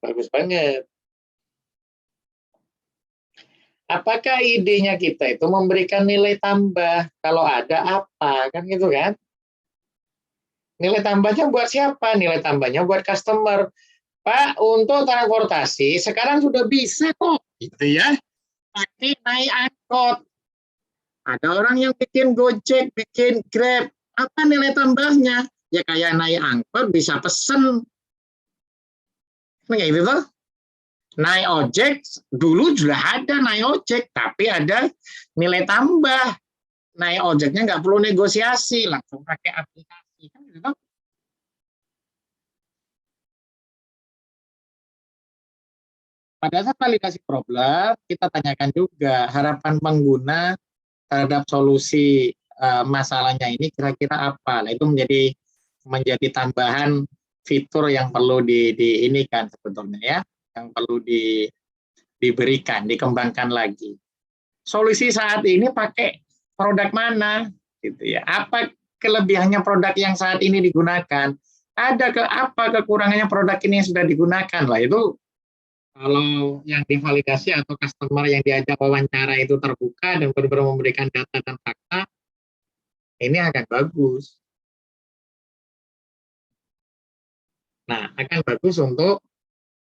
bagus banget. Apakah idenya kita itu memberikan nilai tambah? Kalau ada apa? Kan gitu kan? Nilai tambahnya buat siapa? Nilai tambahnya buat customer. Pak, untuk transportasi sekarang sudah bisa kok, gitu ya. Pakai naik angkot. Ada orang yang bikin Gojek, bikin Grab. Apa nilai tambahnya? Ya kayak naik angkot bisa pesen. Kayak gitu tuh. Naik ojek, dulu sudah ada naik ojek, tapi ada nilai tambah. Naik ojeknya nggak perlu negosiasi, langsung pakai aplikasi. Kan gitu tuh. Pada saat validasi problem, kita tanyakan juga harapan pengguna terhadap solusi masalahnya ini kira-kira apa. Nah, itu menjadi tambahan fitur yang perlu diinikan sebetulnya ya, yang perlu diberikan, dikembangkan lagi. Solusi saat ini pakai produk mana, gitu ya? Apa kelebihannya produk yang saat ini digunakan? Apa kekurangannya produk ini yang sudah digunakan? Lah itu kalau yang divalidasi atau customer yang diajak wawancara itu terbuka dan benar-benar memberikan data dan fakta, ini akan bagus. Nah, akan bagus untuk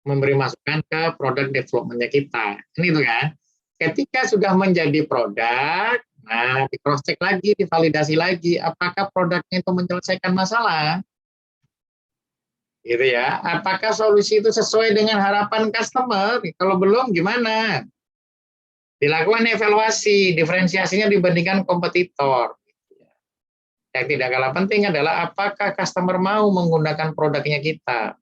memberi masukan ke produk development-nya kita. Ini tuh kan. Ketika sudah menjadi produk, nah di cross check lagi, divalidasi lagi, apakah produknya itu menyelesaikan masalah? Gitu ya. Apakah solusi itu sesuai dengan harapan customer? Kalau belum gimana? Dilakukan evaluasi, diferensiasinya dibandingkan kompetitor. Yang tidak kalah penting adalah apakah customer mau menggunakan produknya kita.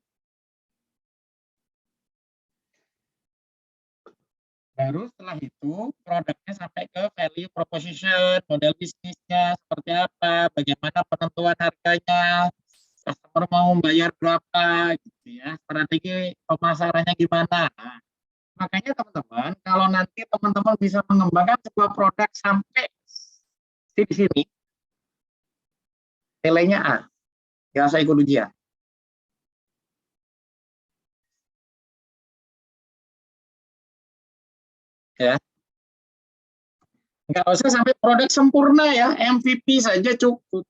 Baru setelah itu produknya sampai ke value proposition, model bisnisnya seperti apa, bagaimana penentuan harganya, customer mau bayar berapa, gitu ya, strategi pemasarannya gimana. Nah, makanya teman-teman, kalau nanti teman-teman bisa mengembangkan sebuah produk sampai di sini, nilainya A, nggak usah ikut ujian. Ya, nggak usah sampai produk sempurna ya, MVP saja cukup.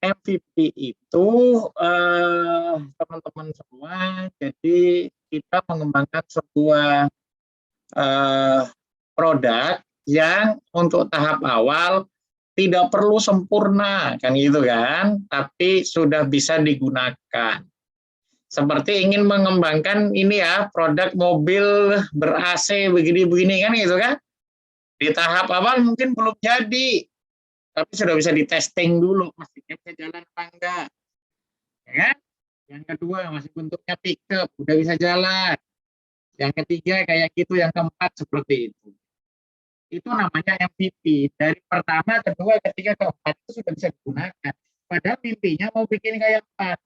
MVP itu teman-teman semua, jadi kita mengembangkan sebuah produk yang untuk tahap awal tidak perlu sempurna, kan gitu kan, tapi sudah bisa digunakan. Seperti ingin mengembangkan ini ya, produk mobil ber-AC begini-begini kan gitu kan. Di tahap awal mungkin belum jadi, tapi sudah bisa di-testing dulu, pastinya bisa jalan apa enggak. Ya kan? Yang kedua masih bentuknya pickup, udah bisa jalan. Yang ketiga kayak gitu, yang keempat seperti itu. Itu namanya MVP. Dari pertama, kedua, ketiga, keempat itu sudah bisa digunakan. Padahal mimpinya mau bikin kayak 4.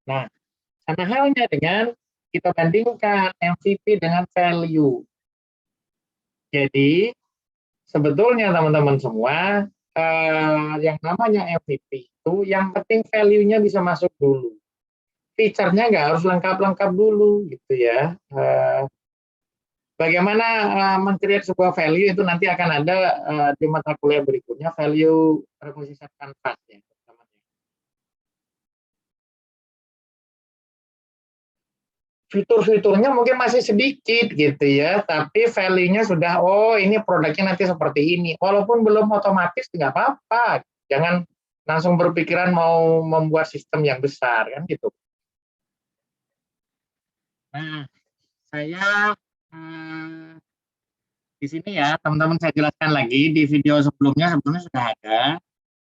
Nah, sama halnya dengan kita bandingkan MVP dengan value. Jadi, sebetulnya teman-teman semua, yang namanya MVP itu, yang penting value-nya bisa masuk dulu. Feature-nya nggak harus lengkap-lengkap dulu, gitu ya. Bagaimana meng-create sebuah value itu nanti akan ada di mata kuliah berikutnya, value requisition canvas ya. Fitur-fiturnya mungkin masih sedikit gitu ya, tapi value-nya sudah, oh ini produknya nanti seperti ini. Walaupun belum otomatis nggak apa-apa, jangan langsung berpikiran mau membuat sistem yang besar kan gitu. Nah, saya di sini ya teman-teman saya jelaskan lagi di video sebelumnya sudah ada.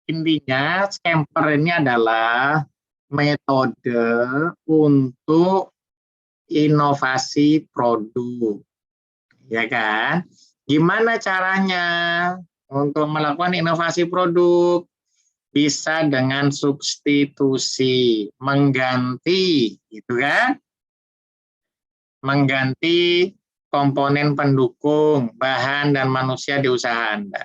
Intinya Scamper ini adalah metode untuk inovasi produk, ya kan? Gimana caranya untuk melakukan inovasi produk? Bisa dengan substitusi, mengganti, gitu kan? Mengganti komponen pendukung, bahan dan manusia di usaha Anda.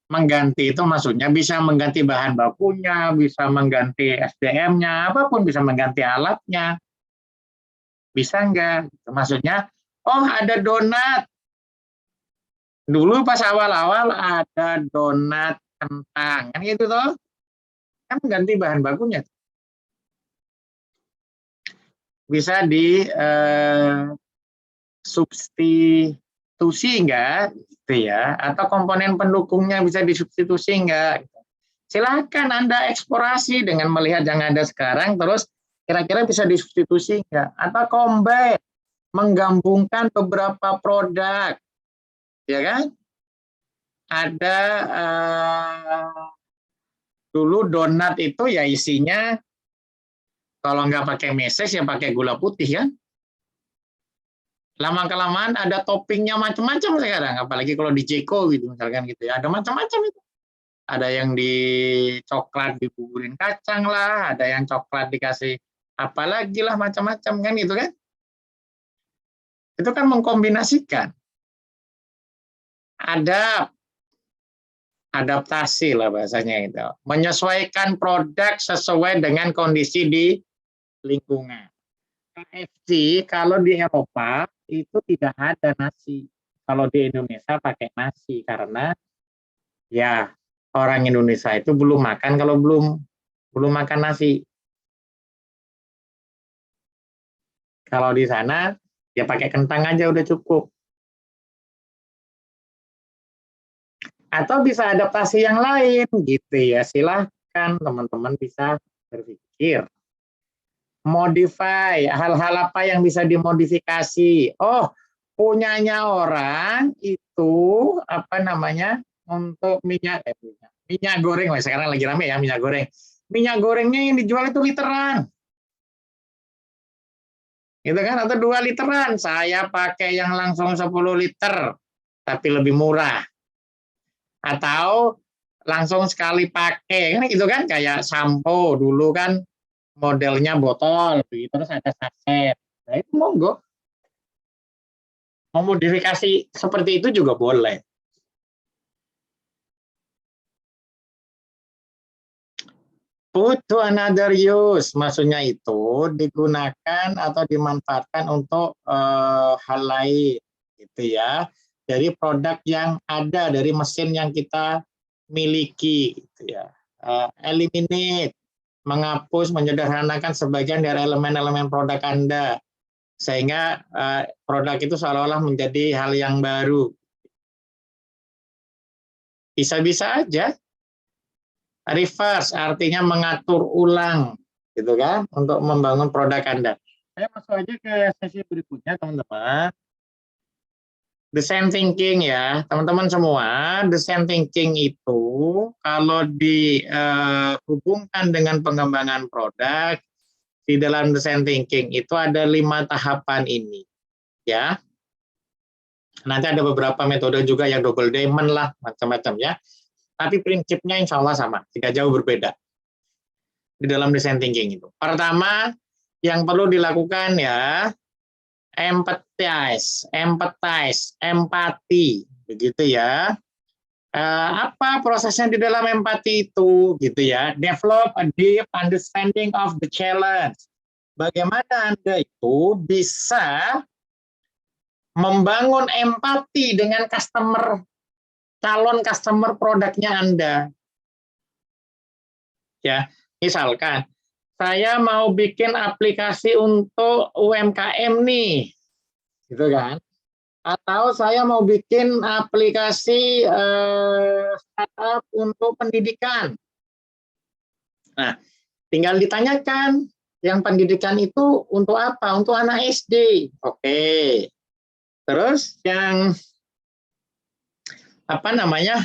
Mengganti itu maksudnya bisa mengganti bahan bakunya, bisa mengganti SDM-nya, apapun, bisa mengganti alatnya. Bisa enggak? Maksudnya, oh ada donat. Dulu pas awal-awal ada donat kentang, kan gitu toh? Kan ganti bahan bakunya. Bisa di substitusi enggak? Gitu ya. Atau komponen pendukungnya bisa disubstitusi enggak? Silakan Anda eksplorasi dengan melihat yang ada sekarang, terus kira-kira bisa disubstitusi enggak? Atau combine, menggabungkan beberapa produk, ya kan? Ada dulu donat itu ya isinya kalau nggak pakai meses ya pakai gula putih kan? Lama-kelamaan ada toppingnya macam-macam sekarang, apalagi kalau di Jeko gitu misalkan gitu ya, ada macam-macam itu. Ada yang di coklat dibuburin kacang lah, ada yang coklat dikasih apa lagi lah macam-macam kan gitu kan? Itu kan mengkombinasikan. Ada adaptasi lah bahasanya itu. Menyesuaikan produk sesuai dengan kondisi di lingkungan. KFC kalau di Eropa itu tidak ada nasi. Kalau di Indonesia pakai nasi karena ya orang Indonesia itu belum makan kalau belum makan nasi. Kalau di sana ya pakai kentang aja udah cukup. Atau bisa adaptasi yang lain gitu ya. Silahkan teman-teman bisa berpikir. Modify, hal-hal apa yang bisa dimodifikasi. Oh, punyanya orang itu apa namanya untuk minyak goreng. Wah, sekarang lagi rame ya minyak goreng. Minyak gorengnya yang dijual itu literan. Gitu kan, atau 2 literan. Saya pakai yang langsung 10 liter tapi lebih murah. Atau langsung sekali pakai kan gitu kan, kayak sampo dulu kan modelnya botol, terus ada saset. Nah itu monggo. Memodifikasi seperti itu juga boleh. Put to another use, maksudnya itu digunakan atau dimanfaatkan untuk hal lain, gitu ya. Dari produk yang ada, dari mesin yang kita miliki, gitu ya. Eliminate, menghapus, menyederhanakan sebagian dari elemen-elemen produk Anda, sehingga produk itu seolah-olah menjadi hal yang baru. Bisa-bisa aja. Reverse artinya mengatur ulang, gitu kan, untuk membangun produk Anda. Saya masuk aja ke sesi berikutnya, teman-teman. Design thinking ya, teman-teman semua. Design thinking itu kalau dihubungkan dengan pengembangan produk, di dalam design thinking itu ada 5 tahapan ini, ya. Nanti ada beberapa metode juga yang double diamond lah, macam-macam ya. Tapi prinsipnya insya Allah sama, tidak jauh berbeda di dalam design thinking itu. Pertama, yang perlu dilakukan ya, empathize, empati, begitu ya. Apa prosesnya di dalam empati itu, gitu ya? Develop a deep understanding of the challenge. Bagaimana Anda itu bisa membangun empati dengan calon customer produknya Anda. Ya, misalkan saya mau bikin aplikasi untuk UMKM nih, gitu kan? Atau saya mau bikin aplikasi startup untuk pendidikan. Nah, tinggal ditanyakan, yang pendidikan itu untuk apa? Untuk anak SD. Oke. Terus yang apa namanya?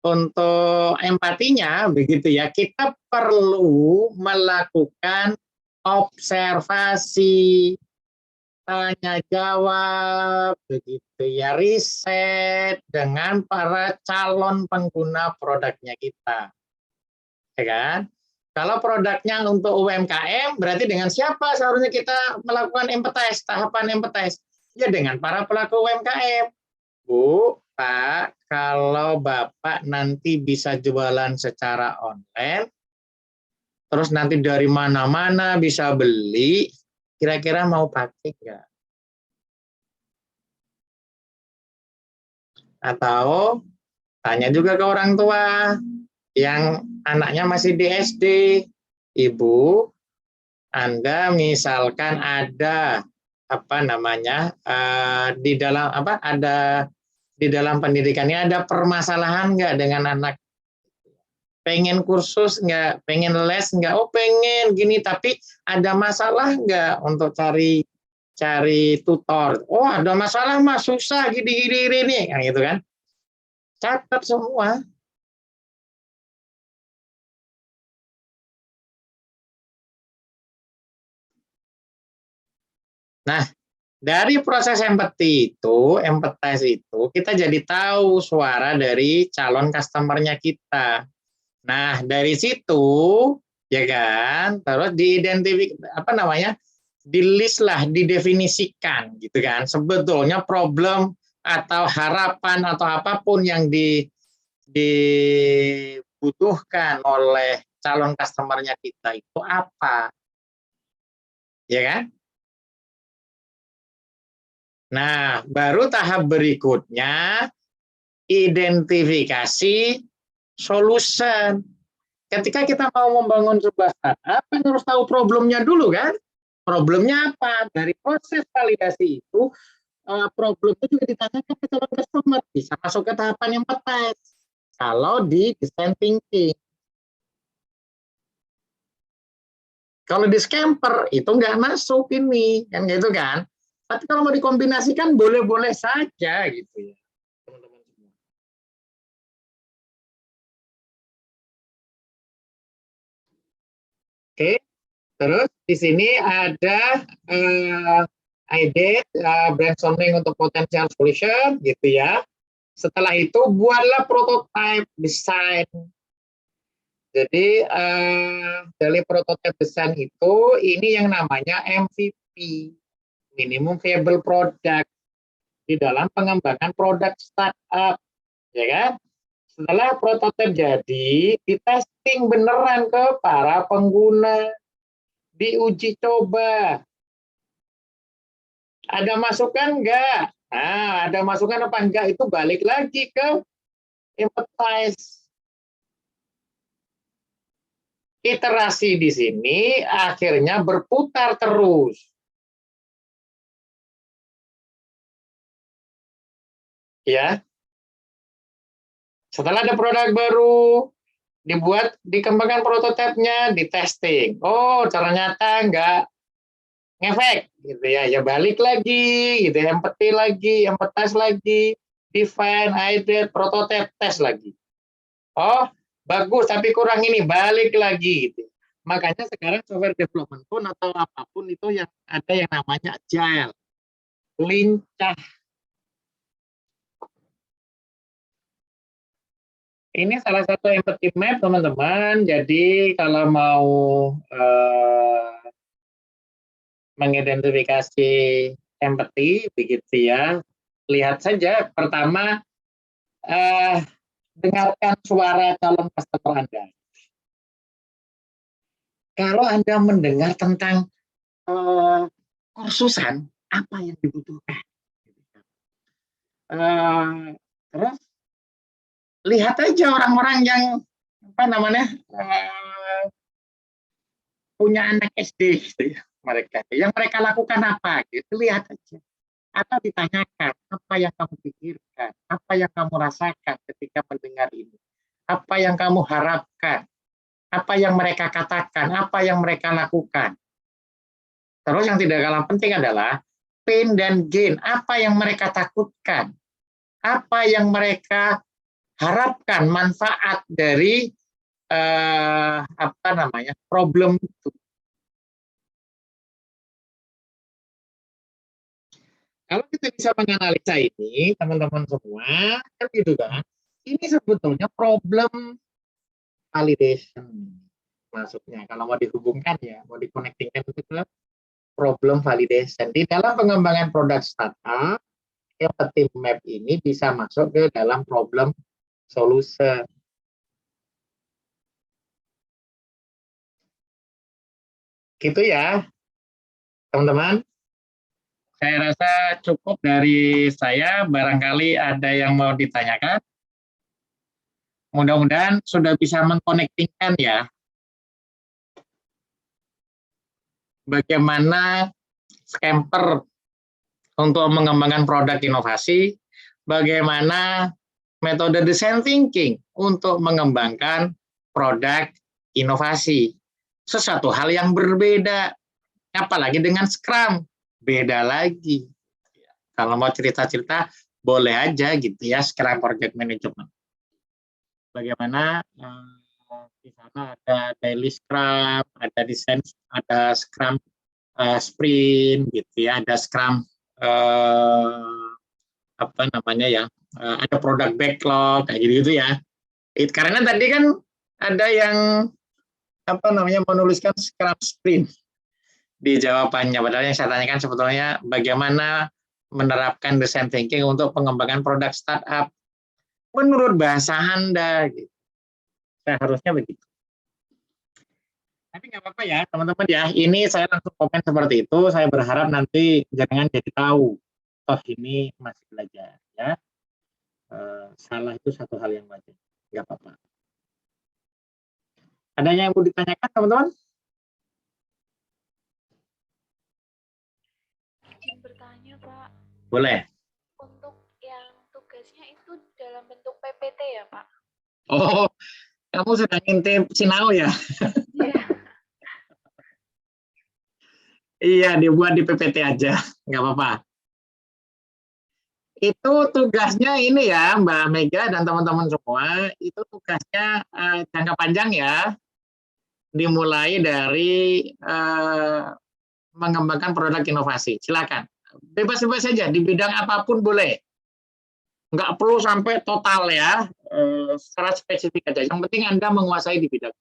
Untuk empatinya begitu ya, kita perlu melakukan observasi, tanya jawab, begitu ya, riset dengan para calon pengguna produknya kita, ya kan? Kalau produknya untuk UMKM, berarti dengan siapa seharusnya kita melakukan empathize, tahapan empathize? Ya dengan para pelaku UMKM. Bu, Pak, kalau Bapak nanti bisa jualan secara online, terus nanti dari mana-mana bisa beli, kira-kira mau pakai nggak? Atau tanya juga ke orang tua yang anaknya masih di SD, Ibu, Anda misalkan ada apa namanya di dalam apa ada di dalam pendidikannya ada permasalahan nggak dengan anak? Pengen kursus nggak? Pengen les nggak? Oh pengen gini, tapi ada masalah nggak untuk cari tutor? Oh ada masalah mah susah gini nih, kan gitu kan? Catat semua. Nah, dari proses empathize itu, kita jadi tahu suara dari calon customer-nya kita. Nah, dari situ, ya kan, terus di-list lah, didefinisikan, gitu kan. Sebetulnya problem atau harapan atau apapun yang dibutuhkan oleh calon customer-nya kita itu apa, ya kan? Nah, baru tahap berikutnya identifikasi solution. Ketika kita mau membangun sebuah startup, kan harus tahu problemnya dulu kan? Problemnya apa? Dari proses validasi itu, problemnya juga ditanyakan ke calon customer. Bisa masuk ke tahapan yang petas. Kalau di design thinking. Kalau di scamper, itu nggak masuk ini. Kan gitu kan? Tapi kalau mau dikombinasikan, boleh-boleh saja gitu ya. Teman-teman semua. Oke. Terus di sini ada ide brainstorming untuk potential solution gitu ya. Setelah itu buatlah prototype design. Jadi dari prototype design itu ini yang namanya MVP, minimum viable product, di dalam pengembangan produk startup, ya kan? Setelah prototipe jadi, di-testing beneran ke para pengguna, diuji coba. Ada masukan enggak? Nah, ada masukan apa enggak itu balik lagi ke empathize. Iterasi di sini akhirnya berputar terus. Ya. Setelah ada produk baru, dikembangkan prototipenya, di-testing. Oh, ternyata enggak ngefek gitu ya. Ya balik lagi gitu, empathize lagi, define, iterate, prototype, test lagi. Oh, bagus tapi kurang ini, balik lagi gitu. Makanya sekarang software development pun atau apapun itu yang ada yang namanya agile. lincah. Ini salah satu empathy map, teman-teman. Jadi kalau mau mengidentifikasi empathy, begitu ya, lihat saja pertama dengarkan suara calon customer Anda. Kalau Anda mendengar tentang kursusan, apa yang dibutuhkan? Terus lihat aja orang-orang yang apa namanya punya anak SD gitu ya, mereka yang mereka lakukan apa gitu, lihat aja atau ditanyakan apa yang kamu pikirkan, apa yang kamu rasakan ketika mendengar ini, apa yang kamu harapkan, apa yang mereka katakan, apa yang mereka lakukan. Terus yang tidak kalah penting adalah pain dan gain, apa yang mereka takutkan, apa yang mereka harapkan manfaat dari apa namanya problem itu. Kalau kita bisa menganalisa ini, teman-teman semua, kan gitu kan? Ini sebetulnya problem validation masuknya. Kalau mau dihubungkan ya, mau dikoneksikan itu ke problem validation. Di dalam pengembangan produk startup, empathy map ini bisa masuk ke dalam problem solution. Gitu ya, teman-teman. Saya rasa cukup dari saya, barangkali ada yang mau ditanyakan. Mudah-mudahan sudah bisa mengkonektikan ya. Bagaimana scamper untuk mengembangkan produk inovasi, bagaimana metode design thinking untuk mengembangkan produk inovasi. Sesuatu hal yang berbeda, apalagi dengan Scrum, beda lagi. Kalau mau cerita-cerita, boleh aja gitu ya, Scrum Project Management. Bagaimana di sana ada daily Scrum, ada desain, ada Scrum sprint gitu ya, ada Scrum apa namanya ya, ada product backlog kayak gitu ya. Karena tadi kan ada yang apa namanya menuliskan Scrum sprint di jawabannya, padahal yang saya tanyakan sebetulnya bagaimana menerapkan design thinking untuk pengembangan produk startup menurut bahasa Anda gitu. Seharusnya begitu. Tapi nggak apa-apa ya teman-teman ya, ini saya langsung komen seperti itu, saya berharap nanti jangan jadi tahu, toh ini masih belajar ya. Salah itu satu hal yang wajar, nggak apa-apa. Ada yang mau ditanyakan teman-teman? Bertanya Pak. Boleh. Untuk yang tugasnya itu dalam bentuk PPT ya Pak? Oh, kamu sedang ngintip Sinau ya? Iya. Iya, dibuat di PPT aja, nggak apa-apa. Itu tugasnya ini ya, Mbak Mega dan teman-teman semua, itu tugasnya jangka panjang ya, dimulai dari mengembangkan produk inovasi. Silakan, bebas-bebas saja, di bidang apapun boleh. Nggak perlu sampai total ya, secara spesifik aja. Yang penting Anda menguasai di bidang.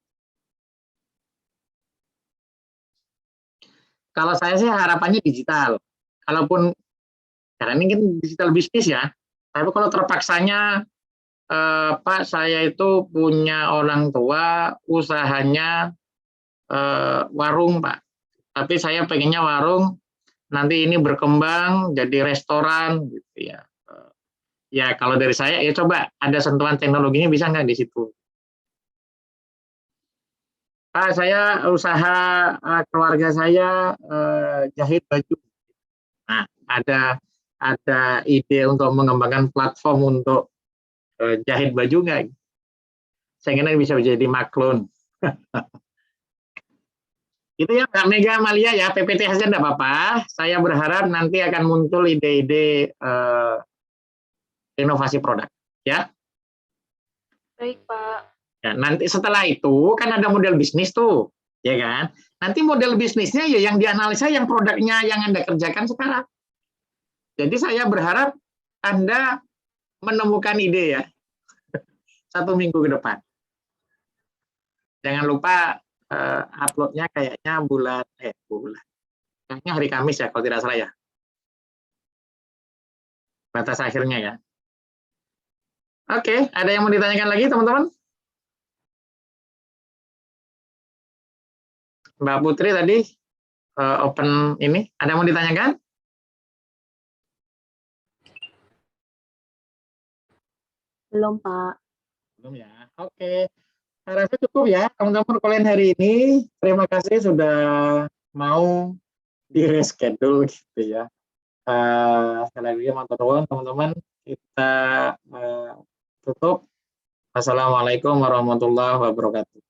Kalau saya sih harapannya digital. Kalaupun karena ini kan digital bisnis ya, tapi kalau terpaksanya Pak, saya itu punya orang tua usahanya warung Pak, tapi saya pengennya warung nanti ini berkembang jadi restoran gitu ya. Ya kalau dari saya ya coba ada sentuhan teknologinya bisa nggak di situ. Pak, saya usaha keluarga saya jahit baju. Nah, ada ide untuk mengembangkan platform untuk jahit baju nggak? Saya kira bisa jadi maklun. Itu ya Mbak Mega Amalia ya, PPT saja enggak apa-apa. Saya berharap nanti akan muncul ide-ide inovasi produk. Ya. Baik Pak. Ya, nanti setelah itu kan ada model bisnis tuh, ya kan? Nanti model bisnisnya ya yang dianalisa yang produknya yang Anda kerjakan sekarang. Jadi saya berharap Anda menemukan ide ya. 1 minggu ke depan. Jangan lupa uploadnya kayaknya bulan. Kayaknya hari Kamis ya kalau tidak salah ya. Batas akhirnya ya. Oke, ada yang mau ditanyakan lagi teman-teman? Mbak Putri tadi open ini, ada yang mau ditanyakan? Belum, Pak. Belum ya. Oke. Saya rasa cukup ya teman-teman kalian hari ini. Terima kasih sudah mau di reschedule gitu ya. Sekali lagi matur nuwun teman-teman. Kita tutup. Wassalamualaikum warahmatullahi wabarakatuh.